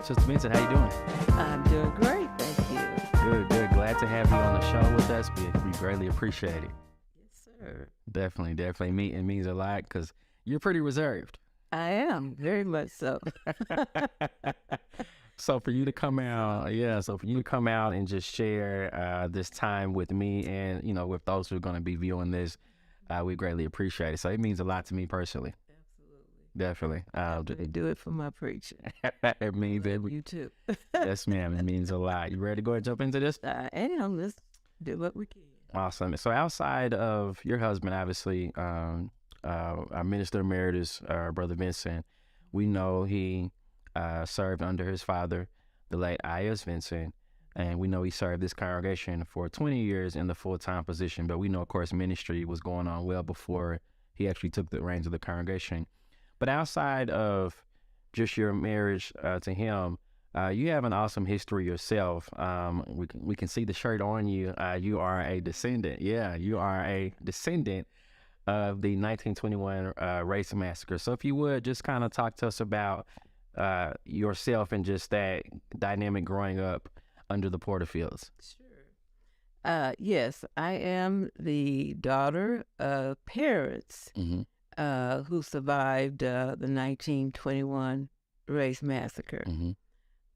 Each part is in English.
Sister Vinson, how you doing? I'm doing great, thank you. Good. Glad to have you on the show with us. We greatly appreciate it. Yes, sir. Definitely. It means a lot because you're pretty reserved. I am, very much so. So for you to come out, and just share this time with me and, with those who are going to be viewing this, we greatly appreciate it. So it means a lot to me personally. Definitely. They do it for my preacher. It means You too. Yes, ma'am. It means a lot. You ready to go and jump into this? I am. Let's do what we can. Awesome. So outside of your husband, obviously, our Minister Emeritus, Brother Vinson, we know he served under his father, the late I.S. Vinson, and we know he served this congregation for 20 years in the full-time position, but we know, of course, ministry was going on well before he actually took the reins of the congregation. But outside of just your marriage to him, you have an awesome history yourself. We can see the shirt on you. You are a descendant. Yeah, you are a descendant of the 1921 Race Massacre. So if you would just kind of talk to us about yourself and just that dynamic growing up under the Porterfields. Sure. Yes, I am the daughter of parents who survived the 1921 Race Massacre.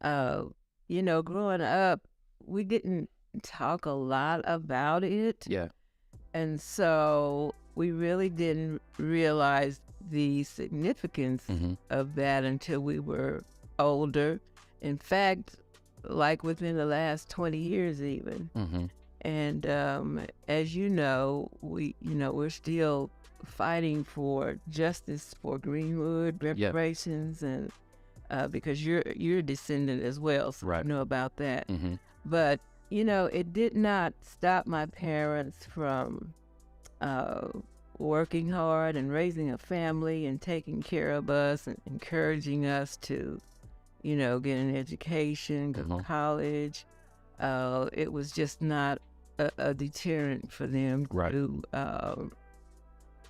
Growing up, we didn't talk a lot about it. Yeah. And so we really didn't realize the significance of that until we were older. In fact, like within the last 20 years even. And as you know, we're still fighting for justice for Greenwood reparations, and because you're a descendant as well, so Right. you know about that. Mm-hmm. But it did not stop my parents from working hard and raising a family and taking care of us and encouraging us to, get an education, go to college. It was just not a deterrent for them to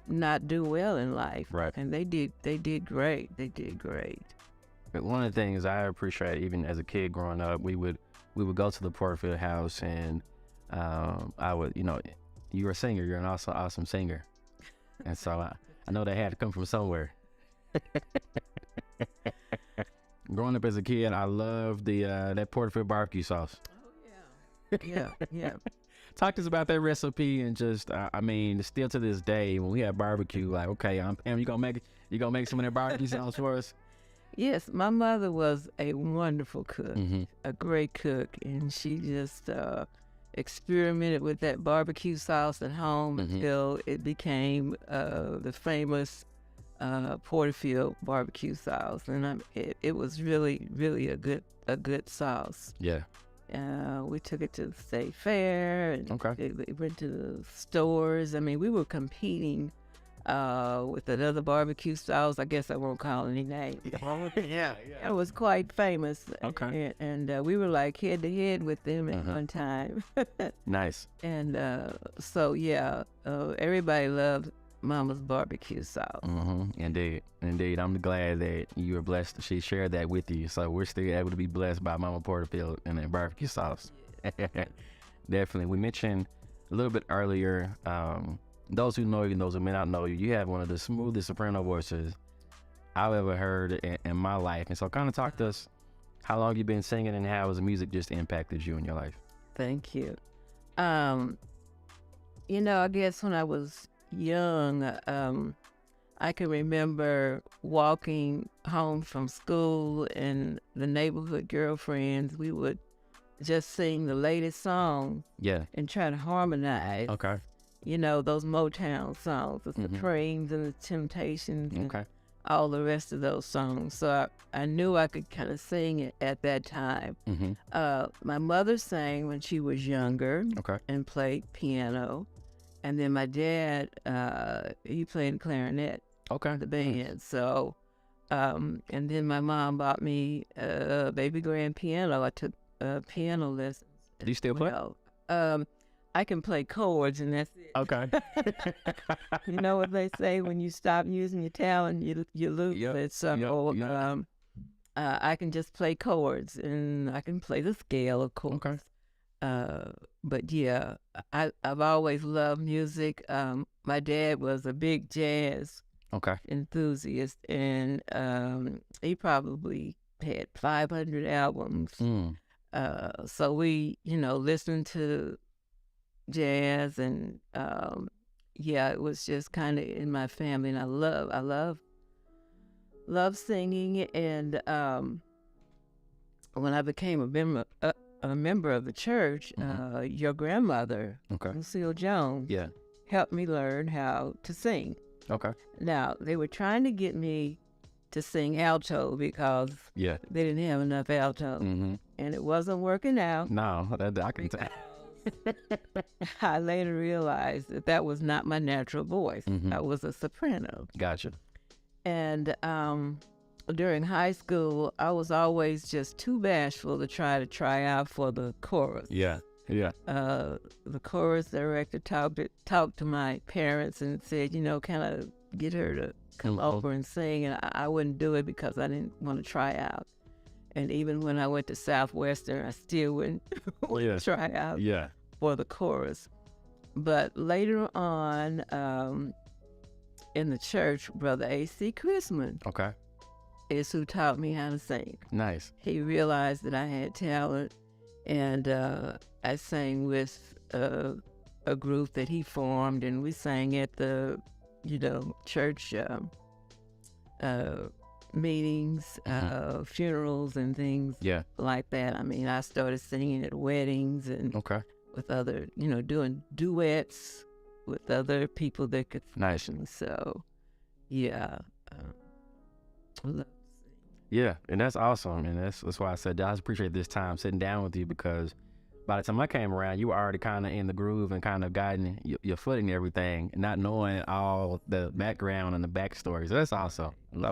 not do well in life. Right. And they did great. They did great. But one of the things I appreciate, even as a kid growing up, we would go to the Porterfield house, and I would, you're a singer, you're an awesome singer. And so I know they had to come from somewhere. Growing up as a kid, I loved that Porterfield barbecue sauce. Oh, yeah. Yeah. Talk to us about that recipe, and just, still to this day, when we have barbecue, like, okay, Pam, you gonna make some of that barbecue sauce for us? Yes, my mother was a wonderful cook, a great cook, and she just experimented with that barbecue sauce at home until it became the famous Porterfield barbecue sauce, and it was really, really a good sauce. Yeah. We took it to the state fair, and it went to the stores. We were competing with another barbecue sauce. I guess I won't call any names. Yeah. It was quite famous. Okay. And we were like head to head with them at one time. Nice. And everybody loved Mama's barbecue sauce. Indeed. I'm glad that you were blessed. She shared that with you, so we're still able to be blessed by Mama Porterfield and that barbecue sauce. Yes. Definitely. We mentioned a little bit earlier, those who know you and those who may not know you, you have one of the smoothest soprano voices I've ever heard in my life. And so kind of talk to us how long you've been singing and how has music just impacted you in your life. Thank you. I guess when I was young, I can remember walking home from school, and the neighborhood girlfriends, we would just sing the latest song and try to harmonize. Okay. Those Motown songs, the Supremes and the Temptations, and all the rest of those songs. So I knew I could kind of sing it at that time. My mother sang when she was younger and played piano. And then my dad, he played clarinet in the band. So, and then my mom bought me a baby grand piano. I took piano lessons. Do you still play? I can play chords, and that's it. Okay. You know what they say, when you stop using your talent, you lose it. So I can just play chords, and I can play the scale, of course. Okay. But yeah, I've always loved music. My dad was a big jazz enthusiast, and he probably had 500 albums. So we, listened to jazz, and it was just kind of in my family, and I love singing. And when I became a member of the church, your grandmother, Lucille Jones, helped me learn how to sing. Now, they were trying to get me to sing alto because they didn't have enough alto, and it wasn't working out. No, I can tell. I later realized that was not my natural voice. I was a soprano. Gotcha. And during high school, I was always just too bashful to try out for the chorus. The chorus director talked to my parents and said, kind of get her to come over and sing, and I wouldn't do it because I didn't want to try out. And even when I went to Southwestern, I still wouldn't try out for the chorus. But later on, in the church, Brother A.C. Chrisman is who taught me how to sing. Nice. He realized that I had talent, and I sang with a group that he formed, and we sang at the, church meetings, funerals, and things like that. I started singing at weddings and with other, doing duets with other people that could nice. So, yeah. Yeah, and that's awesome, and that's why I said I just appreciate this time sitting down with you, because by the time I came around, you were already kind of in the groove and kind of guiding your footing and everything, and not knowing all the background and the backstory. So that's awesome.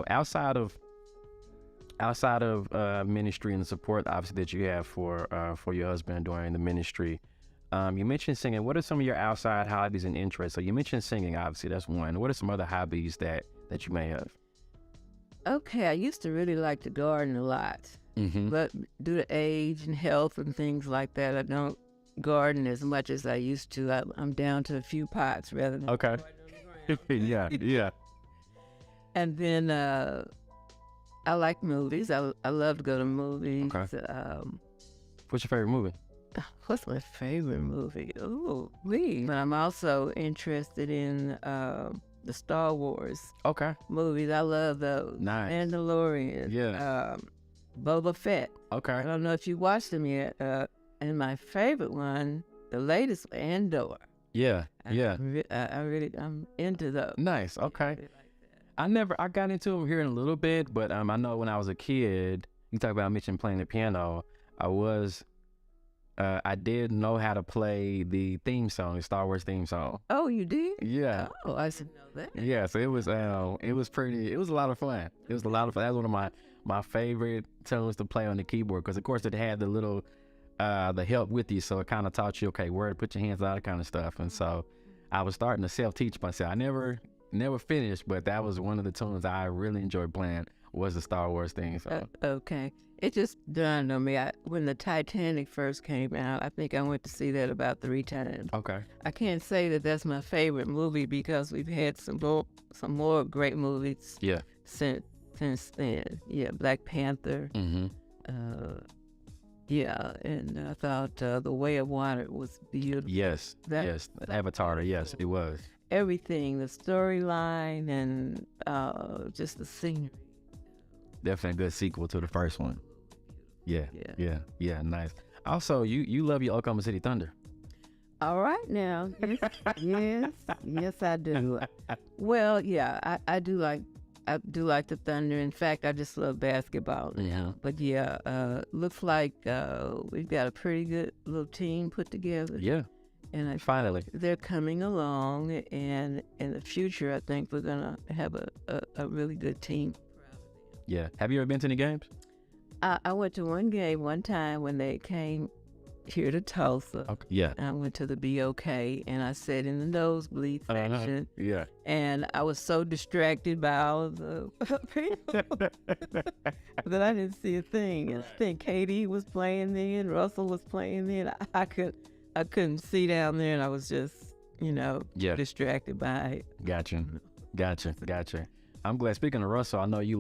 Outside of ministry and the support, obviously, that you have for your husband during the ministry, you mentioned singing. What are some of your outside hobbies and interests? So you mentioned singing, obviously, that's one. What are some other hobbies that you may have? Okay, I used to really like to garden a lot, but due to age and health and things like that, I don't garden as much as I used to. I'm down to a few pots rather than okay. Yeah. And then I like movies. I love to go to movies. Okay. What's your favorite movie? What's my favorite movie? Oh, but I'm also interested in the Star Wars movies. I love those. Nice. Mandalorian. Yeah. Boba Fett. Okay. I don't know if you watched them yet. And my favorite one, the latest, Andor. Yeah. I'm into those. Nice. Okay. I got into them here in a little bit, but I know when I was a kid, you talk about mentioning playing the piano. I did know how to play the theme song, the Star Wars theme song. Oh, you did? Yeah. Oh, I didn't know that. Yeah, so it was a lot of fun. That was one of my favorite tunes to play on the keyboard, because of course it had the little, the help with you, so it kind of taught you, okay, where to put your hands, all that kind of stuff. And so I was starting to self-teach myself. I never finished, but that was one of the tunes I really enjoyed playing, was the Star Wars theme song. Okay. It just dawned on me, when the Titanic first came out, I think I went to see that about 3 times. Okay. I can't say that that's my favorite movie, because we've had some more great movies since then. Yeah, Black Panther. Yeah, and I thought The Way of Water was beautiful. Yes, Avatar, yes, it was. Everything, the storyline and just the scenery. Definitely a good sequel to the first one. Yeah, nice. Also, you love your Oklahoma City Thunder. All right now. Yes, I do. Well, yeah, I do like the Thunder. In fact, I just love basketball now. But looks like we've got a pretty good little team put together. Yeah. And finally, they're coming along, and in the future, I think we're gonna have a really good team. Yeah. Have you ever been to any games? I went to one game one time when they came here to Tulsa. Okay. Yeah. I went to the BOK, and I sat in the nosebleed section. Yeah. And I was so distracted by all of the people that I didn't see a thing. And I think KD was playing then, Russell was playing then. I couldn't see down there, and I was just, distracted by it. Gotcha. I'm glad. Speaking of Russell, I know you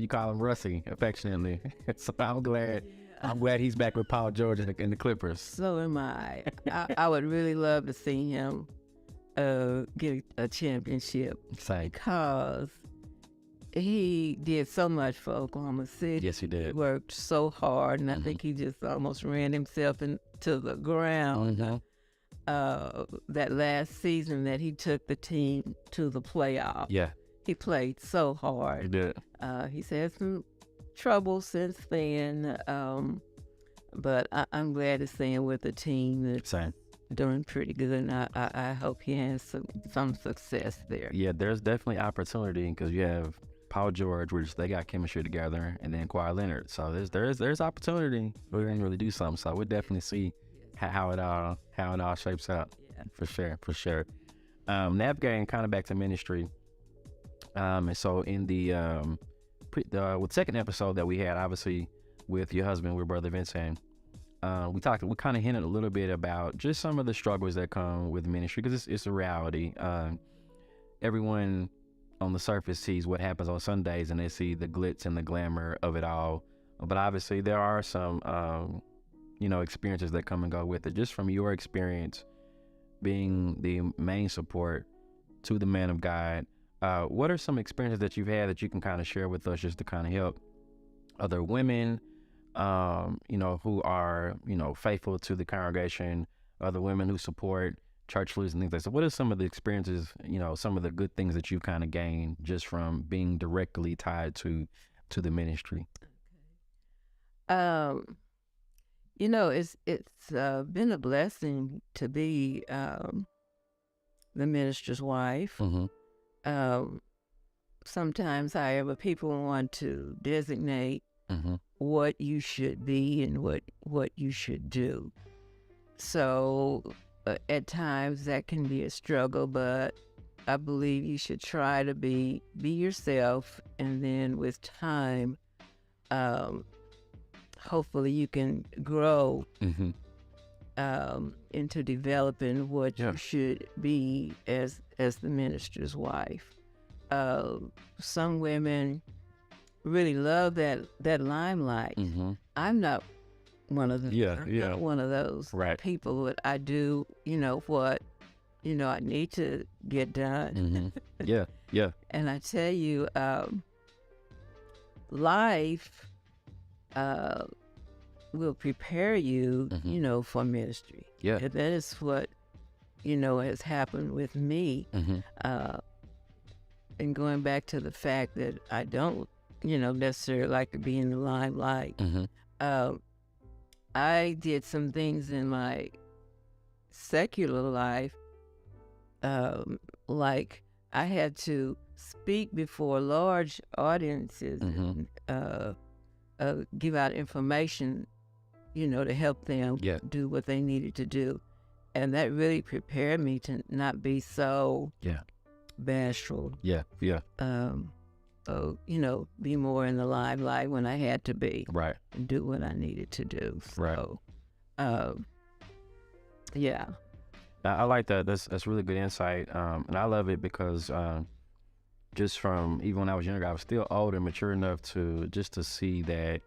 call him Russie affectionately. So I'm glad he's back with Paul George and the Clippers. So am I. I would really love to see him get a championship. Same. Because he did so much for Oklahoma City. Yes, he did. He worked so hard, and I think he just almost ran himself into the ground. That last season that he took the team to the playoffs. Yeah. He played so hard. He did. He's had some trouble since then, but I'm glad to see him with a team that's doing pretty good, and I hope he has some success there. Yeah, there's definitely opportunity, because you have Paul George, which they got chemistry together, and then Kawhi Leonard. So there's opportunity. We're gonna really do something. So we'll definitely see how it all shapes out. Yeah. For sure. Navigating kind of back to ministry. And so in the second episode that we had, obviously with your husband, with Brother Vincent, we kind of hinted a little bit about just some of the struggles that come with ministry, because it's a reality. Everyone on the surface sees what happens on Sundays, and they see the glitz and the glamour of it all. But obviously there are some, experiences that come and go with it. Just from your experience being the main support to the man of God, what are some experiences that you've had that you can kind of share with us, just to kind of help other women, who are, faithful to the congregation, other women who support church leaders and things like that. So what are some of the experiences, some of the good things that you've kind of gained just from being directly tied to the ministry? It's been a blessing to be the minister's wife. Sometimes, however, people want to designate what you should be and what you should do. So at times that can be a struggle, but I believe you should try to be yourself, and then with time, hopefully you can grow into developing what you should be as the minister's wife. Some women really love that limelight. I'm not one of not one of those people. But I do, what I need to get done. And I tell you, life will prepare you, for ministry. And that is what, has happened with me. And going back to the fact that I don't, necessarily like to be in the limelight. I did some things in my secular life, like I had to speak before large audiences and give out information, to help them do what they needed to do. And that really prepared me to not be so bashful. Be more in the limelight when I had to be. And do what I needed to do. So, I like that. That's really good insight. And I love it because just from even when I was younger, I was still old and mature enough to see that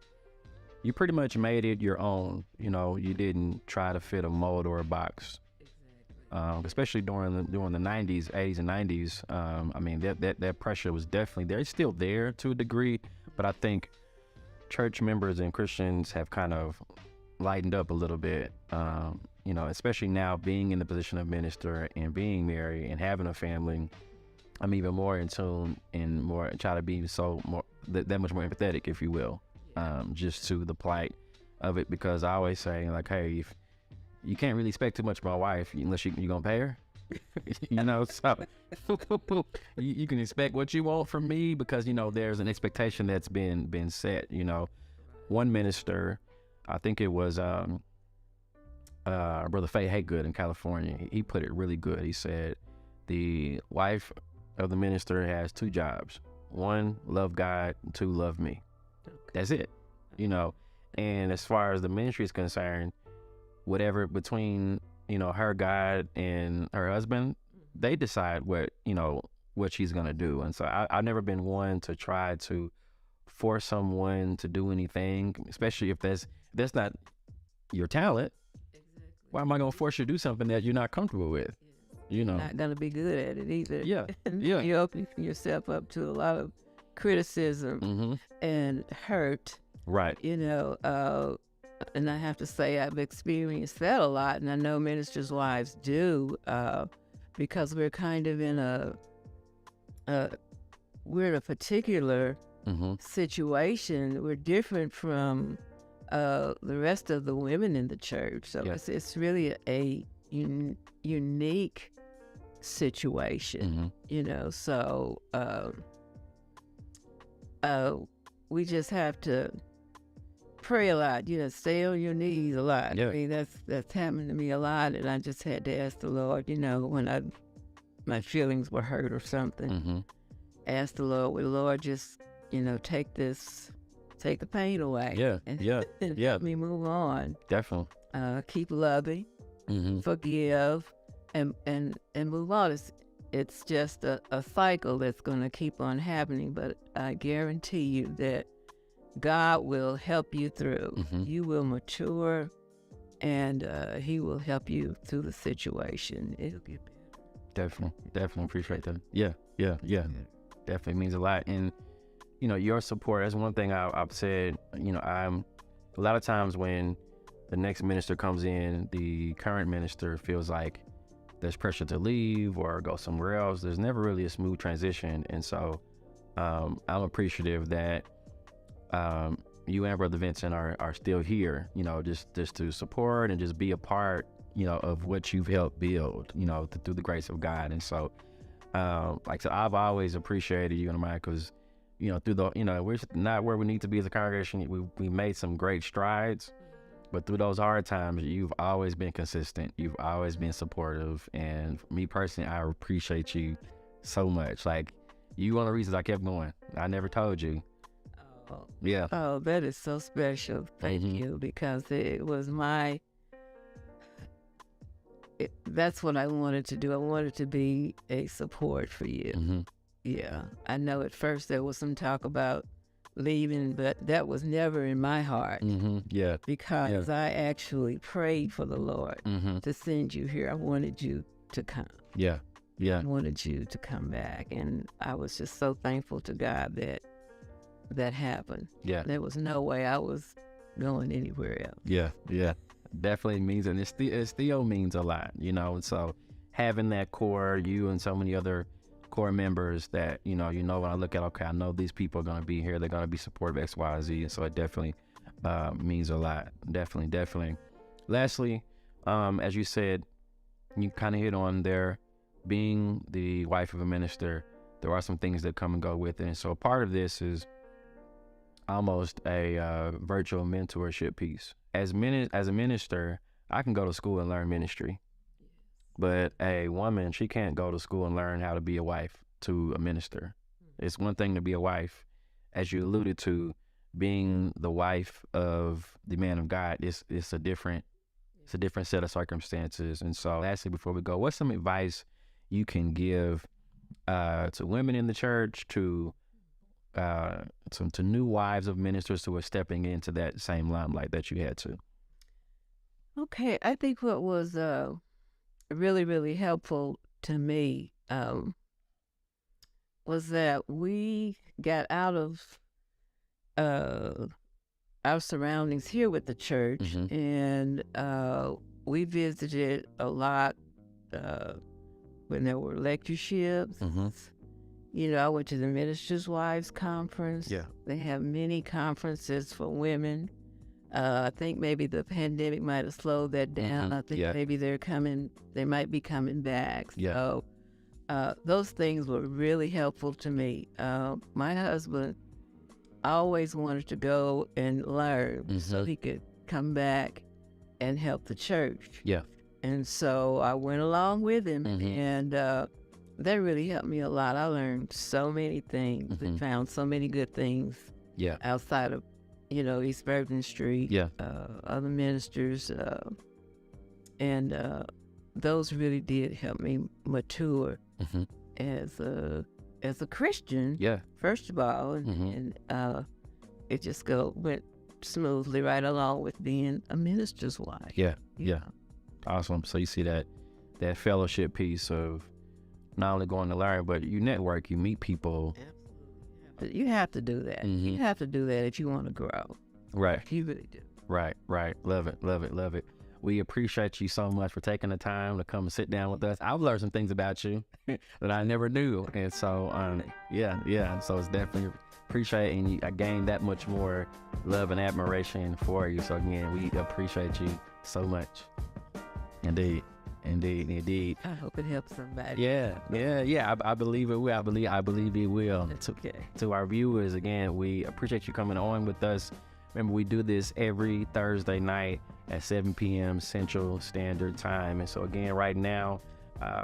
you pretty much made it your own. You didn't try to fit a mold or a box. Especially during the 90s, 80s and 90s. I mean, that pressure was definitely there. It's still there to a degree, but I think church members and Christians have kind of lightened up a little bit. Especially now being in the position of minister and being married and having a family, I'm even more in tune and more try to be that much more empathetic, if you will, just to the plight of it. Because I always say, like, hey, if you can't really expect too much from my wife unless you're gonna pay her. So you can expect what you want from me because there's an expectation that's been set. One minister, I think it was Brother Faye Haygood in California. He put it really good. He said the wife of the minister has two jobs: one, love God; two, love me. That's it. And as far as the ministry is concerned, whatever between her, God, and her husband, they decide what she's gonna do. And so I've never been one to try to force someone to do anything, especially if that's not your talent. Why am I gonna force you to do something that you're not comfortable with? You're not gonna be good at it either. You're opening yourself up to a lot of criticism and hurt. And I have to say I've experienced that a lot, and I know ministers' wives do, because we're kind of in we're in a particular situation. We're different from the rest of the women in the church, so it's really a unique situation, So we just have to pray a lot, stay on your knees a lot. I mean, that's happened to me a lot, and I just had to ask the Lord, when my feelings were hurt or something. Ask the Lord, will the Lord just, take the pain away. And let me move on. Definitely. Keep loving, forgive, and move on. It's just a cycle that's going to keep on happening, but I guarantee you that God will help you through. You will mature, and He will help you through the situation. It'll get better. Definitely appreciate that. Yeah. Definitely means a lot. And your support. That's one thing I've said. I'm a lot of times when the next minister comes in, the current minister feels like there's pressure to leave or go somewhere else. There's never really a smooth transition. And so I'm appreciative that you and Brother Vinson are still here, you know, just to support and just be a part, you know, of what you've helped build, you know, through the grace of God. And so, like I said, I've always appreciated you and mine because, you know, through the, you know, we're not where we need to be as a congregation. We made some great strides, but through those hard times, you've always been consistent. You've always been supportive. And for me personally, I appreciate you so much. Like, you one of the reasons I kept going. I never told you. Oh, yeah. Oh, that is so special. Thank you, because it was that's what I wanted to do. I wanted to be a support for you. Yeah. I know at first there was some talk about leaving, but that was never in my heart. Yeah. Because I actually prayed for the Lord to send you here. I wanted you to come. Yeah. Yeah. I wanted you to come back. And I was just so thankful to God that happened. Yeah. There was no way I was going anywhere else. Yeah. Yeah. Definitely means, and it still means a lot, you know. And so having that core, you and so many other core members that, you know, when I look at, okay, I know these people are going to be here. They're going to be supportive X, Y, Z. And so it definitely means a lot. Definitely. Lastly, as you said, you kind of hit on there, being the wife of a minister, there are some things that come and go with it. And so part of this is almost a virtual mentorship piece. As a minister, I can go to school and learn ministry, but a woman, she can't go to school and learn how to be a wife to a minister. It's one thing to be a wife, as you alluded to, being the wife of the man of God. It's a different set of circumstances. And so lastly, before we go, what's some advice you can give to women in the church, to new wives of ministers who are stepping into that same limelight that you had to? Okay, I think what was really, really helpful to me was that we got out of our surroundings here with the church, and we visited a lot when there were lectureships. You know, I went to the Minister's Wives Conference. Yeah. They have many conferences for women. I think maybe the pandemic might have slowed that down. I think maybe they might be coming back. Yeah. So those things were really helpful to me. My husband always wanted to go and learn so he could come back and help the church. Yeah. And so I went along with him, and that really helped me a lot. I learned so many things and found so many good things outside of, you know, East Bourbon Street, other ministers. And those really did help me mature as a Christian, first of all. And it just went smoothly right along with being a minister's wife. Yeah. Awesome. So you see that fellowship piece of not only going to learn, but you network, you meet people. Absolutely. You have to do that. You have to do that if you want to grow. Right. You really do. Right. Love it. We appreciate you so much for taking the time to come and sit down with us. I've learned some things about you that I never knew. And so, so it's definitely appreciating you. I gained that much more love and admiration for you. So again, we appreciate you so much. Indeed. I hope it helps somebody. Yeah. I believe it will. I believe it will. It's okay. To our viewers, again, we appreciate you coming on with us. Remember, we do this every Thursday night at 7 p.m. Central Standard Time. And so again, right now,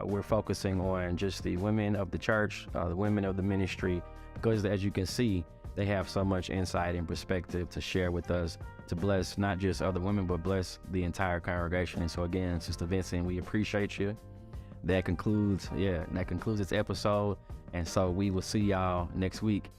we're focusing on just the women of the church, the women of the ministry, because as you can see, they have so much insight and perspective to share with us, to bless not just other women, but bless the entire congregation. And so again, Sister Vinson, we appreciate you. That concludes this episode. And so we will see y'all next week